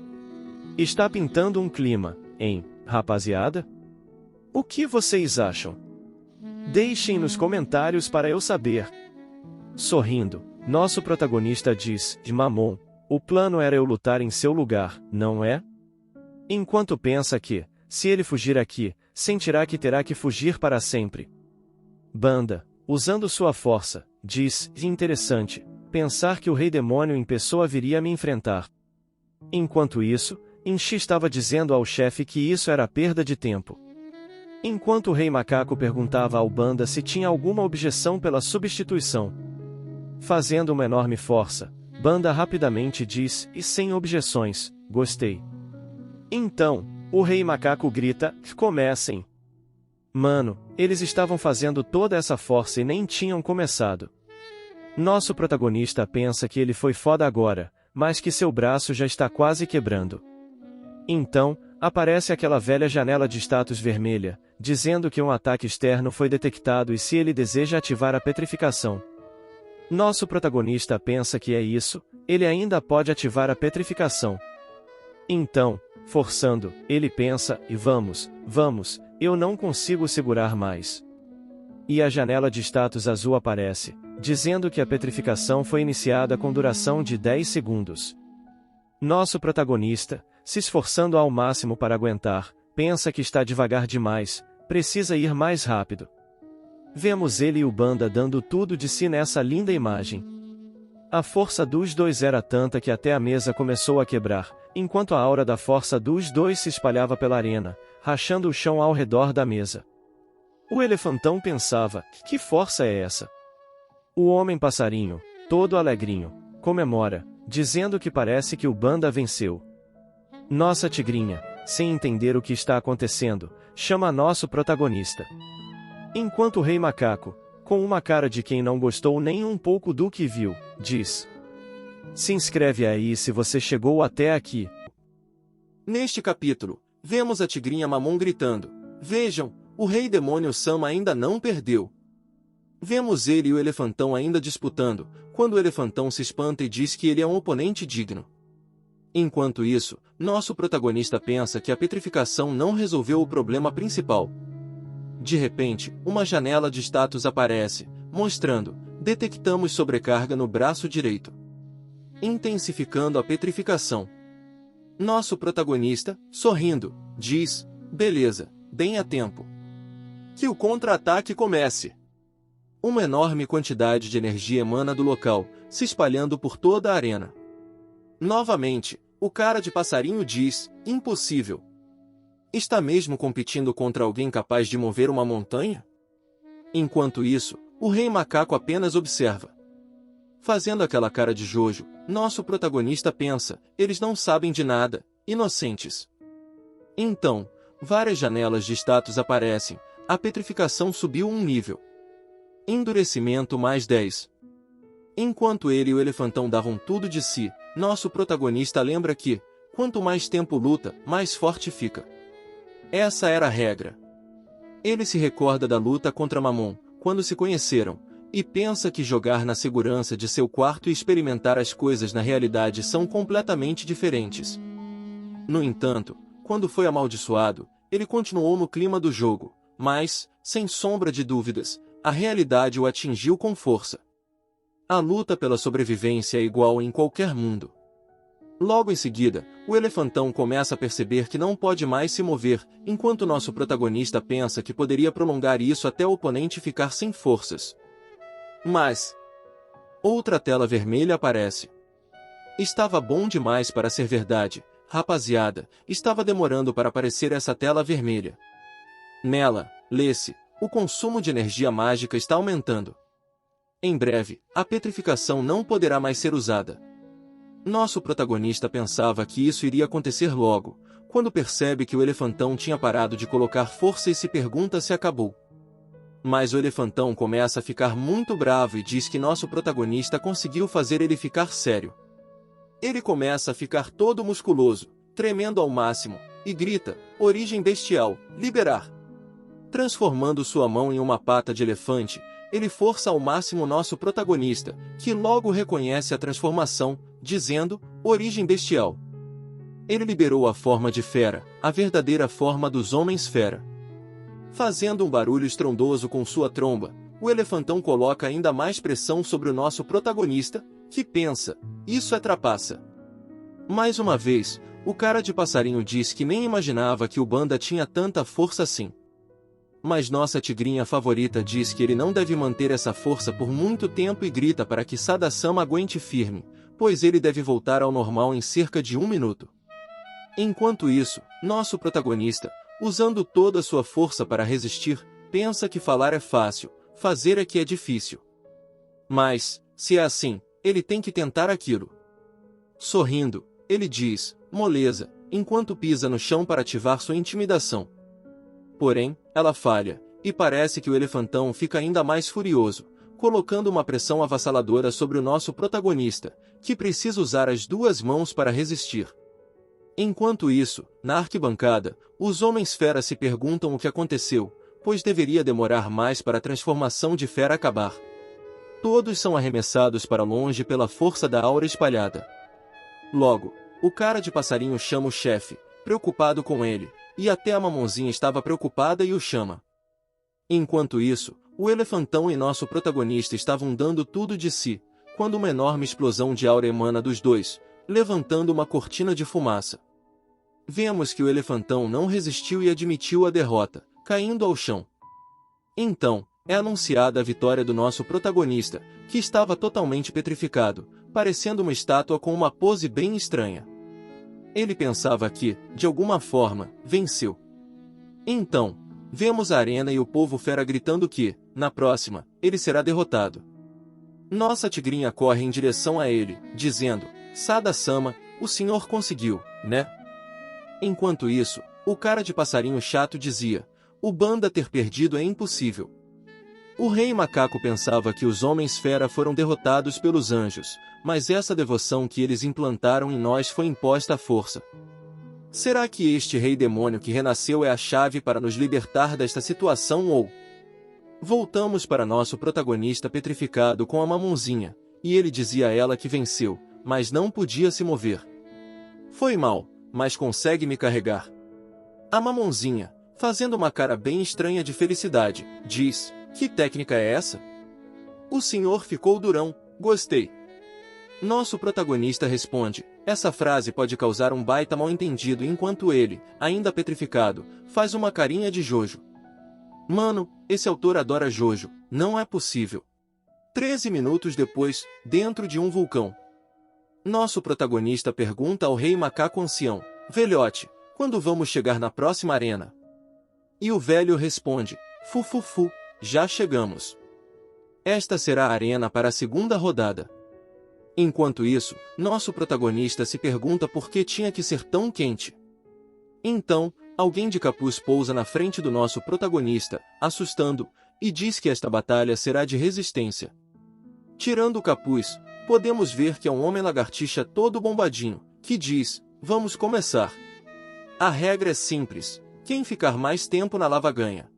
Está pintando um clima, hein, rapaziada? O que vocês acham? Deixem nos comentários para eu saber. Sorrindo, nosso protagonista diz, de Mamon, o plano era eu lutar em seu lugar, não é? Enquanto pensa que, se ele fugir aqui, sentirá que terá que fugir para sempre. Banda, usando sua força, diz, interessante, pensar que o Rei Demônio em pessoa viria me enfrentar. Enquanto isso, Inchi estava dizendo ao chefe que isso era perda de tempo. Enquanto o Rei Macaco perguntava ao Banda se tinha alguma objeção pela substituição. Fazendo uma enorme força, Banda rapidamente diz, e sem objeções, gostei. Então, o Rei Macaco grita, comecem. Mano, eles estavam fazendo toda essa força e nem tinham começado. Nosso protagonista pensa que ele foi foda agora, mas que seu braço já está quase quebrando. Então, aparece aquela velha janela de status vermelha, dizendo que um ataque externo foi detectado e se ele deseja ativar a petrificação. Nosso protagonista pensa que é isso, ele ainda pode ativar a petrificação. Então, forçando, ele pensa, e vamos, eu não consigo segurar mais. E a janela de status azul aparece, dizendo que a petrificação foi iniciada com duração de 10 segundos. Nosso protagonista, se esforçando ao máximo para aguentar, pensa que está devagar demais, precisa ir mais rápido. Vemos ele e o Banda dando tudo de si nessa linda imagem. A força dos dois era tanta que até a mesa começou a quebrar, enquanto a aura da força dos dois se espalhava pela arena, rachando o chão ao redor da mesa. O Elefantão pensava, que força é essa? O Homem-Passarinho, todo alegrinho, comemora, dizendo que parece que o Banda venceu. Nossa Tigrinha, sem entender o que está acontecendo, chama nosso protagonista. Enquanto o Rei Macaco, com uma cara de quem não gostou nem um pouco do que viu, diz: se inscreve aí se você chegou até aqui. Neste capítulo, vemos a Tigrinha Mamon gritando, vejam, o Rei Demônio Sama ainda não perdeu. Vemos ele e o Elefantão ainda disputando, quando o Elefantão se espanta e diz que ele é um oponente digno. Enquanto isso, nosso protagonista pensa que a petrificação não resolveu o problema principal. De repente, uma janela de status aparece, mostrando, detectamos sobrecarga no braço direito, intensificando a petrificação. Nosso protagonista, sorrindo, diz, beleza, deem a tempo. Que o contra-ataque comece. Uma enorme quantidade de energia emana do local, se espalhando por toda a arena. Novamente, o cara de passarinho diz, impossível. Está mesmo competindo contra alguém capaz de mover uma montanha? Enquanto isso, o Rei Macaco apenas observa. Fazendo aquela cara de Jojo, nosso protagonista pensa, eles não sabem de nada, inocentes. Então, várias janelas de status aparecem, a petrificação subiu um nível. Endurecimento mais 10. Enquanto ele e o Elefantão davam tudo de si, nosso protagonista lembra que, quanto mais tempo luta, mais forte fica. Essa era a regra. Ele se recorda da luta contra Mamon, quando se conheceram, e pensa que jogar na segurança de seu quarto e experimentar as coisas na realidade são completamente diferentes. No entanto, quando foi amaldiçoado, ele continuou no clima do jogo, mas, sem sombra de dúvidas, a realidade o atingiu com força. A luta pela sobrevivência é igual em qualquer mundo. Logo em seguida, o Elefantão começa a perceber que não pode mais se mover, enquanto nosso protagonista pensa que poderia prolongar isso até o oponente ficar sem forças. Mas, Outra tela vermelha aparece. Estava bom demais para ser verdade, rapaziada, estava demorando para aparecer essa tela vermelha. Nela, lê-se, o consumo de energia mágica está aumentando. Em breve, a petrificação não poderá mais ser usada. Nosso protagonista pensava que isso iria acontecer logo, quando percebe que o elefantão tinha parado de colocar força e se pergunta se acabou. Mas o elefantão começa a ficar muito bravo e diz que nosso protagonista conseguiu fazer ele ficar sério. Ele começa a ficar todo musculoso, tremendo ao máximo, e grita, origem bestial, liberar. Transformando sua mão em uma pata de elefante, ele força ao máximo nosso protagonista, que logo reconhece a transformação, dizendo, origem bestial. Ele liberou a forma de fera, a verdadeira forma dos homens-fera. Fazendo um barulho estrondoso com sua tromba, o elefantão coloca ainda mais pressão sobre o nosso protagonista, que pensa, isso é trapaça. Mais uma vez, o cara de passarinho diz que nem imaginava que o Banda tinha tanta força assim. Mas nossa tigrinha favorita diz que ele não deve manter essa força por muito tempo e grita para que Sada-sama aguente firme, pois ele deve voltar ao normal em cerca de 1 minuto. Enquanto isso, nosso protagonista, usando toda a sua força para resistir, pensa que falar é fácil, fazer é que é difícil. Mas, se é assim, ele tem que tentar aquilo. Sorrindo, ele diz, moleza, enquanto pisa no chão para ativar sua intimidação. Porém, ela falha, e parece que o elefantão fica ainda mais furioso, colocando uma pressão avassaladora sobre o nosso protagonista, que precisa usar as 2 mãos para resistir. Enquanto isso, na arquibancada, os homens-fera se perguntam o que aconteceu, pois deveria demorar mais para a transformação de fera acabar. Todos são arremessados para longe pela força da aura espalhada. Logo, o cara de passarinho chama o chefe, preocupado com ele, e até a Mamonzinha estava preocupada e o chama. Enquanto isso, o elefantão e nosso protagonista estavam dando tudo de si, quando uma enorme explosão de aura emana dos dois, levantando uma cortina de fumaça. Vemos que o elefantão não resistiu e admitiu a derrota, caindo ao chão. Então, é anunciada a vitória do nosso protagonista, que estava totalmente petrificado, parecendo uma estátua com uma pose bem estranha. Ele pensava que, de alguma forma, venceu. Então, vemos a arena e o povo fera gritando que, na próxima, ele será derrotado. Nossa tigrinha corre em direção a ele, dizendo, Sada-sama, o senhor conseguiu, né? Enquanto isso, o cara de passarinho chato dizia, o Banda ter perdido é impossível. O rei macaco pensava que os homens-fera foram derrotados pelos anjos, mas essa devoção que eles implantaram em nós foi imposta à força. Será que este rei demônio que renasceu é a chave para nos libertar desta situação ou... Voltamos para nosso protagonista petrificado com a Mamonzinha, e ele dizia a ela que venceu, mas não podia se mover. Foi mal, mas consegue me carregar. A Mamonzinha, fazendo uma cara bem estranha de felicidade, diz, que técnica é essa? O senhor ficou durão, gostei. Nosso protagonista responde, essa frase pode causar um baita mal-entendido enquanto ele, ainda petrificado, faz uma carinha de Jojo. Mano, esse autor adora Jojo, não é possível. 13 minutos depois, dentro de um vulcão. Nosso protagonista pergunta ao rei macaco ancião, velhote, quando vamos chegar na próxima arena? E o velho responde, fu, já chegamos. Esta será a arena para a segunda rodada. Enquanto isso, nosso protagonista se pergunta por que tinha que ser tão quente. Então, alguém de capuz pousa na frente do nosso protagonista, assustando, e diz que esta batalha será de resistência. Tirando o capuz, podemos ver que é um homem-lagartixa todo bombadinho, que diz, vamos começar. A regra é simples, quem ficar mais tempo na lava ganha.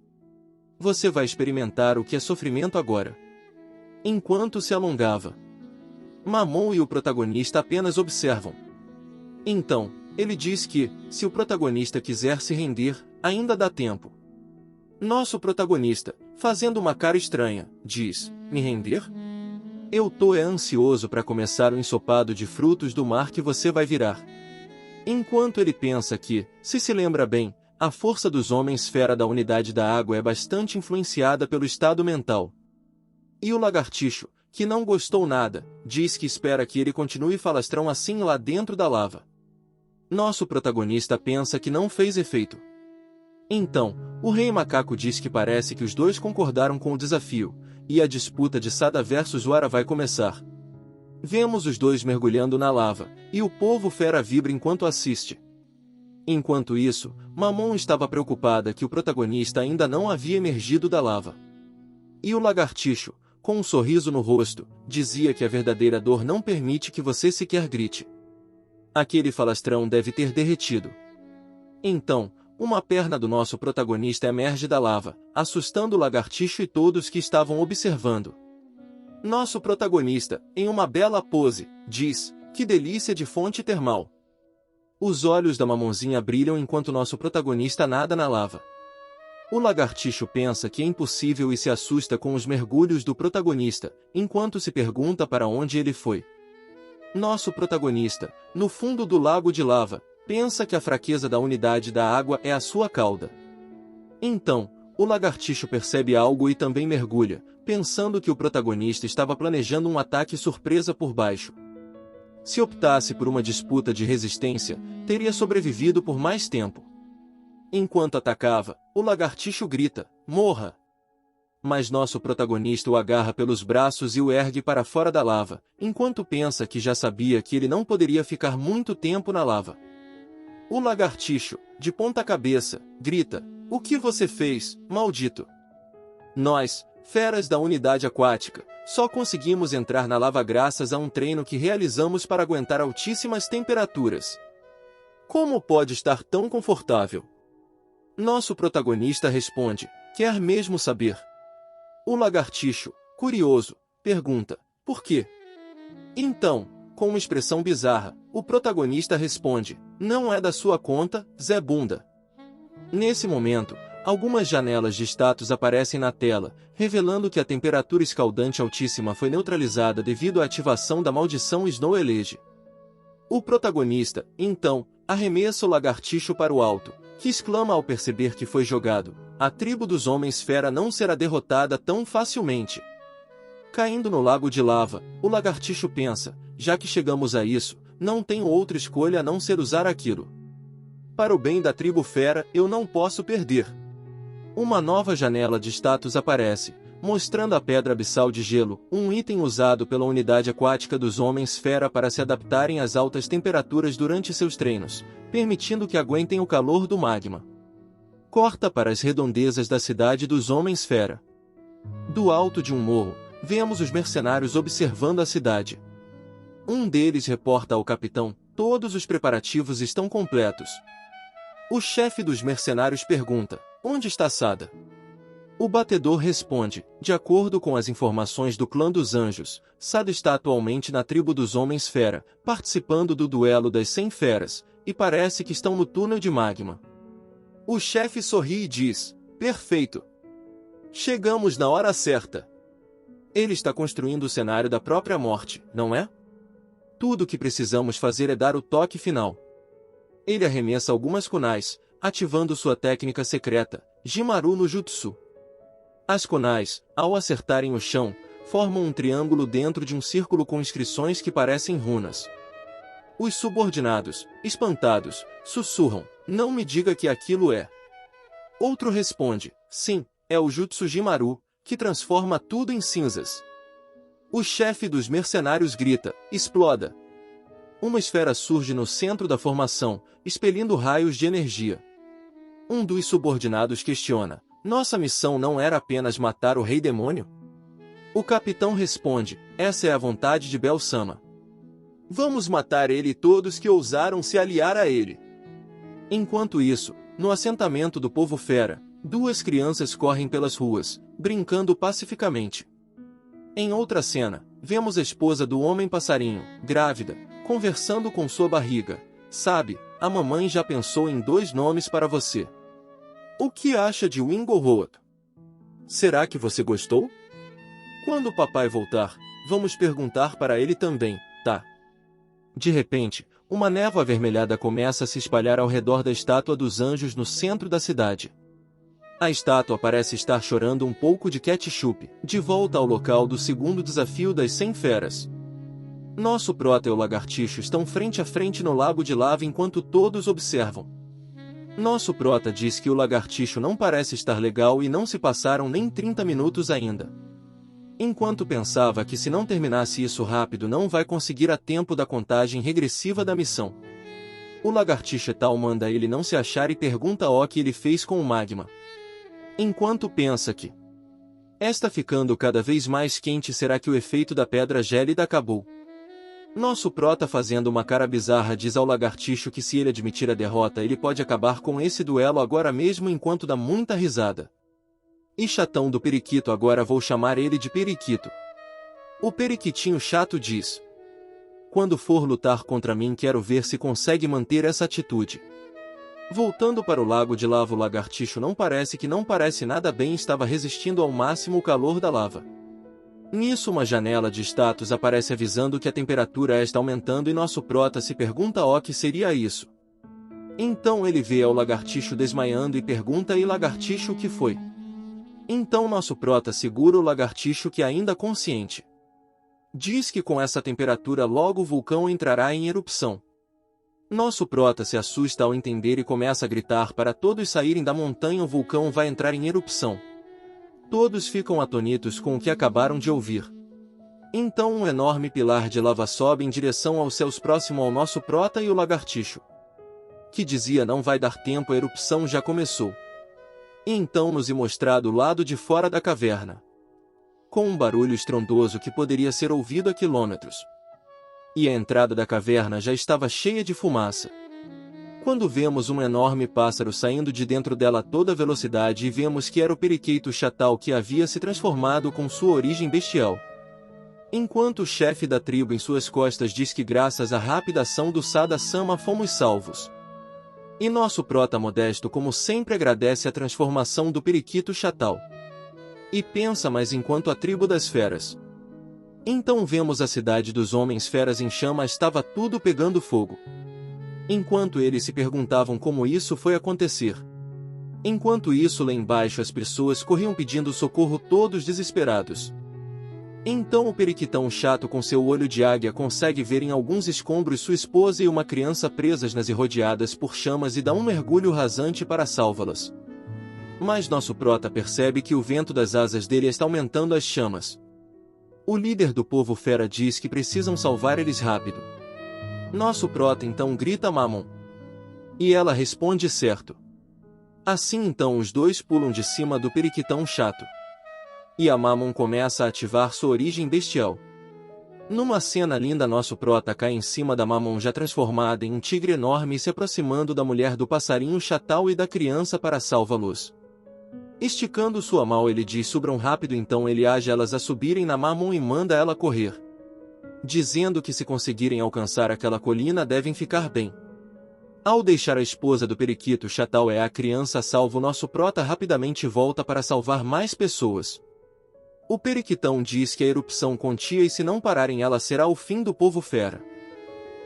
Você vai experimentar o que é sofrimento agora. Enquanto se alongava, Mamon e o protagonista apenas observam. Então, ele diz que, se o protagonista quiser se render, ainda dá tempo. Nosso protagonista, fazendo uma cara estranha, diz, me render? Eu tô ansioso para começar o ensopado de frutos do mar que você vai virar. Enquanto ele pensa que, se lembra bem, a força dos homens fera da unidade da água é bastante influenciada pelo estado mental. E o lagartixo, que não gostou nada, diz que espera que ele continue falastrão assim lá dentro da lava. Nosso protagonista pensa que não fez efeito. Então, o Rei Macaco diz que parece que os dois concordaram com o desafio, e a disputa de Sada versus Wara vai começar. Vemos os dois mergulhando na lava, e o povo fera vibra enquanto assiste. Enquanto isso, Mamon estava preocupada que o protagonista ainda não havia emergido da lava. E o lagartixo, com um sorriso no rosto, dizia que a verdadeira dor não permite que você sequer grite. Aquele falastrão deve ter derretido. Então, uma perna do nosso protagonista emerge da lava, assustando o lagartixo e todos que estavam observando. Nosso protagonista, em uma bela pose, diz: "Que delícia de fonte termal." Os olhos da Mamonzinha brilham enquanto nosso protagonista nada na lava. O lagartixo pensa que é impossível e se assusta com os mergulhos do protagonista, enquanto se pergunta para onde ele foi. Nosso protagonista, no fundo do lago de lava, pensa que a fraqueza da unidade da água é a sua cauda. Então, o lagartixo percebe algo e também mergulha, pensando que o protagonista estava planejando um ataque surpresa por baixo. Se optasse por uma disputa de resistência, teria sobrevivido por mais tempo. Enquanto atacava, o lagartixo grita: "Morra!" Mas nosso protagonista o agarra pelos braços e o ergue para fora da lava, enquanto pensa que já sabia que ele não poderia ficar muito tempo na lava. O lagartixo, de ponta cabeça, grita: "O que você fez, maldito?" Nós, feras da unidade aquática, só conseguimos entrar na lava graças a um treino que realizamos para aguentar altíssimas temperaturas. Como pode estar tão confortável? Nosso protagonista responde: "Quer mesmo saber?" O lagartixo, curioso, pergunta: "Por quê?" Então, com uma expressão bizarra, o protagonista responde: "Não é da sua conta, Zé Bunda." Nesse momento, algumas janelas de status aparecem na tela, revelando que a temperatura escaldante altíssima foi neutralizada devido à ativação da maldição Snow Elege. O protagonista, então, arremessa o lagartixo para o alto, que exclama ao perceber que foi jogado: "A tribo dos homens fera não será derrotada tão facilmente." Caindo no lago de lava, o lagartixo pensa: "Já que chegamos a isso, não tenho outra escolha a não ser usar aquilo. Para o bem da tribo fera, eu não posso perder." Uma nova janela de status aparece, mostrando a pedra abissal de gelo, um item usado pela unidade aquática dos homens fera para se adaptarem às altas temperaturas durante seus treinos, permitindo que aguentem o calor do magma. Corta para as redondezas da cidade dos homens fera. Do alto de um morro, vemos os mercenários observando a cidade. Um deles reporta ao capitão: "Todos os preparativos estão completos." O chefe dos mercenários pergunta: "Onde está Sada?" O batedor responde: "De acordo com as informações do clã dos anjos, Sada está atualmente na tribo dos homens fera, participando do duelo das 100 feras, e parece que estão no túnel de magma." O chefe sorri e diz: "Perfeito. Chegamos na hora certa." Ele está construindo o cenário da própria morte, não é? Tudo o que precisamos fazer é dar o toque final. Ele arremessa algumas kunais, ativando sua técnica secreta, Jimaru no Jutsu. As kunais, ao acertarem o chão, formam um triângulo dentro de um círculo com inscrições que parecem runas. Os subordinados, espantados, sussurram: "Não me diga que aquilo é." Outro responde: "Sim, é o Jutsu Jimaru, que transforma tudo em cinzas." O chefe dos mercenários grita: "Exploda!" Uma esfera surge no centro da formação, expelindo raios de energia. Um dos subordinados questiona: "Nossa missão não era apenas matar o Rei Demônio?" O capitão responde: "Essa é a vontade de Bel-sama. Vamos matar ele e todos que ousaram se aliar a ele." Enquanto isso, no assentamento do povo fera, duas crianças correm pelas ruas, brincando pacificamente. Em outra cena, vemos a esposa do homem-passarinho, grávida, conversando com sua barriga. "Sabe, a mamãe já pensou em 2 nomes para você. O que acha de Wingo Road? Será que você gostou? Quando o papai voltar, vamos perguntar para ele também, tá?" De repente, uma névoa avermelhada começa a se espalhar ao redor da estátua dos anjos no centro da cidade. A estátua parece estar chorando um pouco de ketchup, de volta ao local do segundo desafio das 100 feras. Nosso prota e o lagartixo estão frente a frente no lago de lava enquanto todos observam. Nosso prota diz que o lagartixo não parece estar legal e não se passaram nem 30 minutos ainda. Enquanto pensava que se não terminasse isso rápido não vai conseguir a tempo da contagem regressiva da missão. O lagartixo tal manda ele não se achar e pergunta o que ele fez com o magma. Enquanto pensa que está ficando cada vez mais quente, será que o efeito da pedra gélida acabou? Nosso prota, fazendo uma cara bizarra, diz ao lagartixo que se ele admitir a derrota ele pode acabar com esse duelo agora mesmo, enquanto dá muita risada. E chatão do periquito, agora vou chamar ele de periquito. O periquitinho chato diz: quando for lutar contra mim quero ver se consegue manter essa atitude. Voltando para o lago de lava, o lagartixo não parece nada bem, estava resistindo ao máximo o calor da lava. Nisso uma janela de status aparece avisando que a temperatura está aumentando e nosso prota se pergunta o que seria isso. Então ele vê ao lagartixo desmaiando e pergunta: e lagartixo, o que foi? Então nosso prota segura o lagartixo, que ainda consciente. Diz que com essa temperatura logo o vulcão entrará em erupção. Nosso prota se assusta ao entender e começa a gritar para todos saírem da montanha: o vulcão vai entrar em erupção. Todos ficam atônitos com o que acabaram de ouvir. Então um enorme pilar de lava sobe em direção aos céus próximo ao nosso prota e o lagartixo, que dizia: não vai dar tempo, a erupção já começou. E então nos é mostrado o lado de fora da caverna, com um barulho estrondoso que poderia ser ouvido a quilômetros. E a entrada da caverna já estava cheia de fumaça. Quando vemos um enorme pássaro saindo de dentro dela a toda velocidade e vemos que era o periquito chatal que havia se transformado com sua origem bestial. Enquanto o chefe da tribo em suas costas diz que graças à rápida ação do Sada-sama fomos salvos. E nosso prota modesto como sempre agradece a transformação do periquito chatal. E pensa mais enquanto a tribo das feras. Então vemos a cidade dos homens feras em chamas, estava tudo pegando fogo. Enquanto eles se perguntavam como isso foi acontecer. Enquanto isso lá embaixo as pessoas corriam pedindo socorro, todos desesperados. Então o periquitão chato com seu olho de águia consegue ver em alguns escombros sua esposa e uma criança presas nas e rodeadas por chamas e dá um mergulho rasante para salvá-las. Mas nosso prota percebe que o vento das asas dele está aumentando as chamas. O líder do povo fera diz que precisam salvar eles rápido. Nosso prota então grita a Mamon. E ela responde certo. Assim então os dois pulam de cima do periquitão chato. E a Mamon começa a ativar sua origem bestial. Numa cena linda nosso prota cai em cima da Mamon já transformada em um tigre enorme e se aproximando da mulher do passarinho chatal e da criança para salvá-los. Esticando sua mão ele diz: subam rápido. Então ele age elas a subirem na Mamon e manda ela correr, dizendo que se conseguirem alcançar aquela colina devem ficar bem. Ao deixar a esposa do periquito chatal a criança salvo, nosso prota rapidamente volta para salvar mais pessoas. O periquitão diz que a erupção contia e se não pararem ela será o fim do povo fera.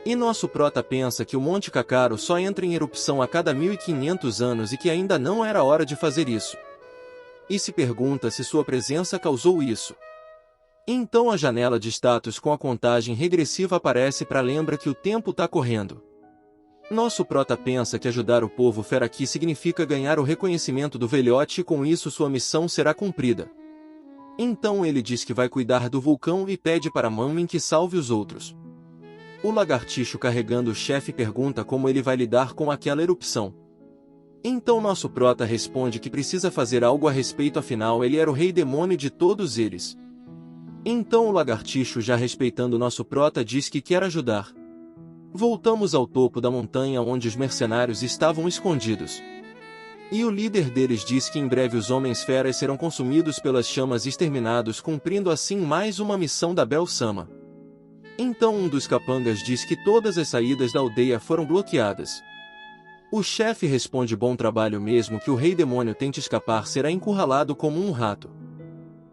E nosso prota pensa que o Monte Cacaro só entra em erupção a cada 1500 anos e que ainda não era hora de fazer isso. E se pergunta se sua presença causou isso. Então a janela de status com a contagem regressiva aparece para lembrar que o tempo tá correndo. Nosso prota pensa que ajudar o povo fera aqui significa ganhar o reconhecimento do velhote e com isso sua missão será cumprida. Então ele diz que vai cuidar do vulcão e pede para Mamin que salve os outros. O lagartixo carregando o chefe pergunta como ele vai lidar com aquela erupção. Então nosso prota responde que precisa fazer algo a respeito, afinal ele era o rei demônio de todos eles. Então o lagartixo, já respeitando nosso prota, diz que quer ajudar. Voltamos ao topo da montanha onde os mercenários estavam escondidos. E o líder deles diz que em breve os homens feras serão consumidos pelas chamas e exterminados, cumprindo assim mais uma missão da Bel-sama. Então um dos capangas diz que todas as saídas da aldeia foram bloqueadas. O chefe responde: bom trabalho, mesmo que o rei demônio tente escapar será encurralado como um rato.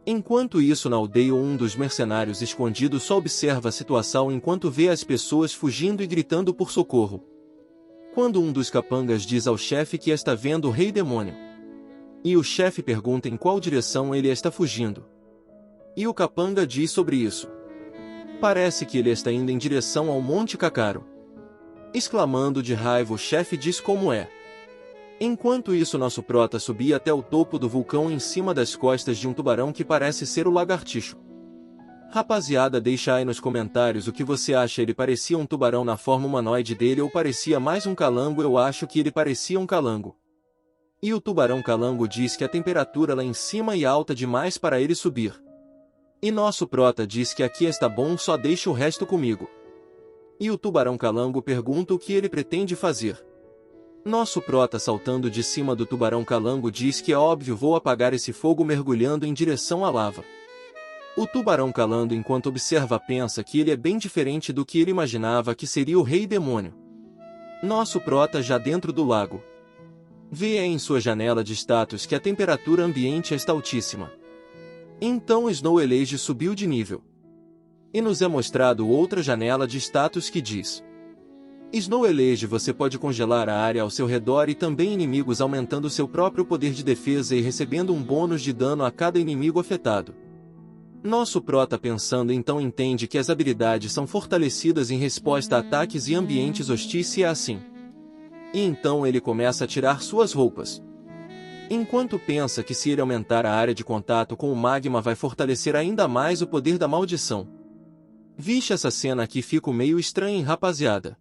Enquanto isso na aldeia um dos mercenários escondido só observa a situação enquanto vê as pessoas fugindo e gritando por socorro. Quando um dos capangas diz ao chefe que está vendo o rei demônio. E o chefe pergunta em qual direção ele está fugindo. E o capanga diz sobre isso. Parece que ele está indo em direção ao Monte Cacaro. Exclamando de raiva, o chefe diz como é. Enquanto isso, nosso prota subia até o topo do vulcão em cima das costas de um tubarão que parece ser o lagartixo. Rapaziada, deixa aí nos comentários o que você acha. Ele parecia um tubarão na forma humanoide dele ou parecia mais um calango? Eu acho que ele parecia um calango. E o tubarão calango diz que a temperatura lá em cima é alta demais para ele subir. E nosso prota diz que aqui está bom, só deixa o resto comigo. E o tubarão calango pergunta o que ele pretende fazer. Nosso prota, saltando de cima do tubarão calango, diz que é óbvio, vou apagar esse fogo mergulhando em direção à lava. O tubarão calango, enquanto observa, pensa que ele é bem diferente do que ele imaginava que seria o rei demônio. Nosso prota, já dentro do lago, vê em sua janela de status que a temperatura ambiente está altíssima. Então Snow Elege subiu de nível. E nos é mostrado outra janela de status que diz: Snow Elege, você pode congelar a área ao seu redor e também inimigos, aumentando seu próprio poder de defesa e recebendo um bônus de dano a cada inimigo afetado. Nosso prota, pensando, então entende que as habilidades são fortalecidas em resposta a ataques e ambientes hostis, se é assim. E então ele começa a tirar suas roupas. Enquanto pensa que se ele aumentar a área de contato com o magma vai fortalecer ainda mais o poder da maldição. Vixe, essa cena aqui fica meio estranha, hein, rapaziada?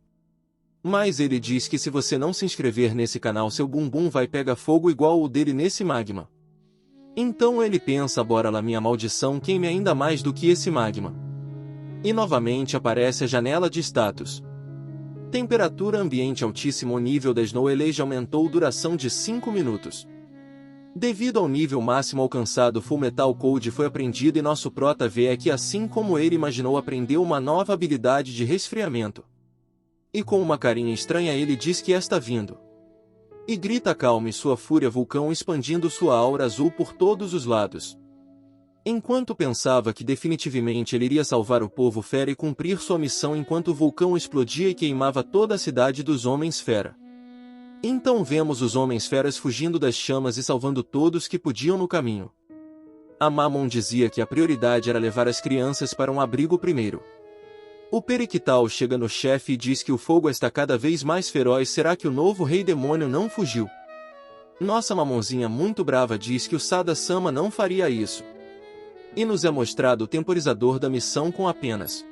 Mas ele diz que se você não se inscrever nesse canal, seu bumbum vai pegar fogo igual o dele nesse magma. Então ele pensa, bora lá, minha maldição queime ainda mais do que esse magma. E novamente aparece a janela de status. Temperatura ambiente altíssima. O nível da Snow Elege aumentou duração de 5 minutos. Devido ao nível máximo alcançado, Full Metal Code foi aprendido e nosso prota vê que, assim como ele imaginou, aprendeu uma nova habilidade de resfriamento. E com uma carinha estranha ele diz que está vindo. E grita calma, e sua fúria vulcão expandindo sua aura azul por todos os lados. Enquanto pensava que definitivamente ele iria salvar o povo fera e cumprir sua missão, enquanto o vulcão explodia e queimava toda a cidade dos homens fera. Então vemos os homens feras fugindo das chamas e salvando todos que podiam no caminho. A Mammon dizia que a prioridade era levar as crianças para um abrigo primeiro. O Periquital chega no chefe e diz que o fogo está cada vez mais feroz. Será que o novo rei demônio não fugiu? Nossa Mamonzinha, muito brava, diz que o Sada-sama não faria isso. E nos é mostrado o temporizador da missão com apenas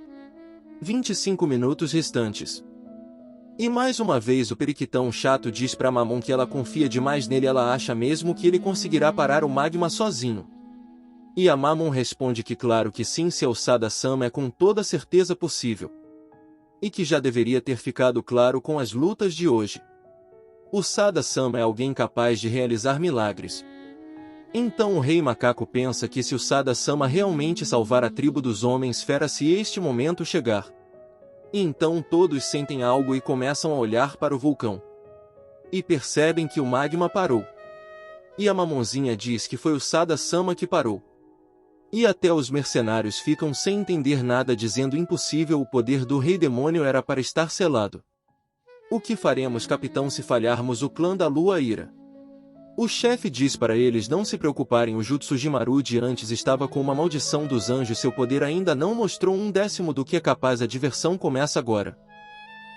25 minutos restantes. E mais uma vez o periquitão chato diz pra Mammon que ela confia demais nele, ela acha mesmo que ele conseguirá parar o magma sozinho. E a Mammon responde que claro que sim, se é o Sada-sama, é com toda certeza possível. E que já deveria ter ficado claro com as lutas de hoje. O Sada-sama é alguém capaz de realizar milagres. Então o Rei Macaco pensa que se o Sada-sama realmente salvar a tribo dos homens fera se este momento chegar. E então todos sentem algo e começam a olhar para o vulcão. E percebem que o magma parou. E a Mamonzinha diz que foi o Sada-sama que parou. E até os mercenários ficam sem entender nada, dizendo impossível, o poder do Rei Demônio era para estar selado. O que faremos, capitão, se falharmos? O clã da Lua ira. O chefe diz para eles não se preocuparem, o Jutsujimaru de antes estava com uma maldição dos anjos, seu poder ainda não mostrou 1/10 do que é capaz, a diversão começa agora.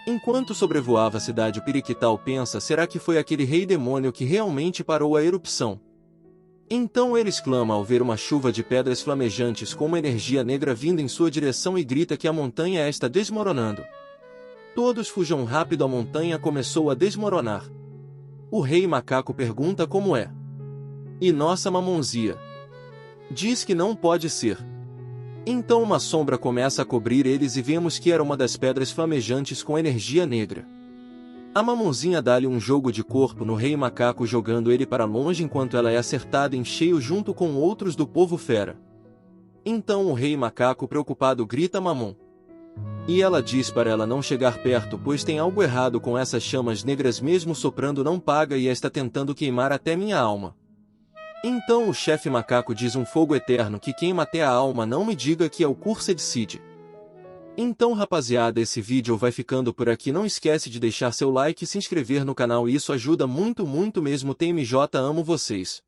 Enquanto sobrevoava a cidade, o Periquital pensa, será que foi aquele rei demônio que realmente parou a erupção? Então ele exclama ao ver uma chuva de pedras flamejantes com uma energia negra vindo em sua direção e grita que a montanha está desmoronando. Todos fujam rápido, a montanha começou a desmoronar. O Rei Macaco pergunta como é. E nossa Mamonzia diz que não pode ser. Então uma sombra começa a cobrir eles e vemos que era uma das pedras flamejantes com energia negra. A Mamonzinha dá-lhe um jogo de corpo no Rei Macaco, jogando ele para longe enquanto ela é acertada em cheio junto com outros do povo fera. Então o Rei Macaco, preocupado, grita Mammon. E ela diz para ela não chegar perto, pois tem algo errado com essas chamas negras, mesmo soprando não paga e está tentando queimar até minha alma. Então o chefe macaco diz, um fogo eterno que queima até a alma, não me diga que é o Cursed Seed. Então rapaziada, esse vídeo vai ficando por aqui, não esquece de deixar seu like e se inscrever no canal, isso ajuda muito mesmo. TMJ, amo vocês.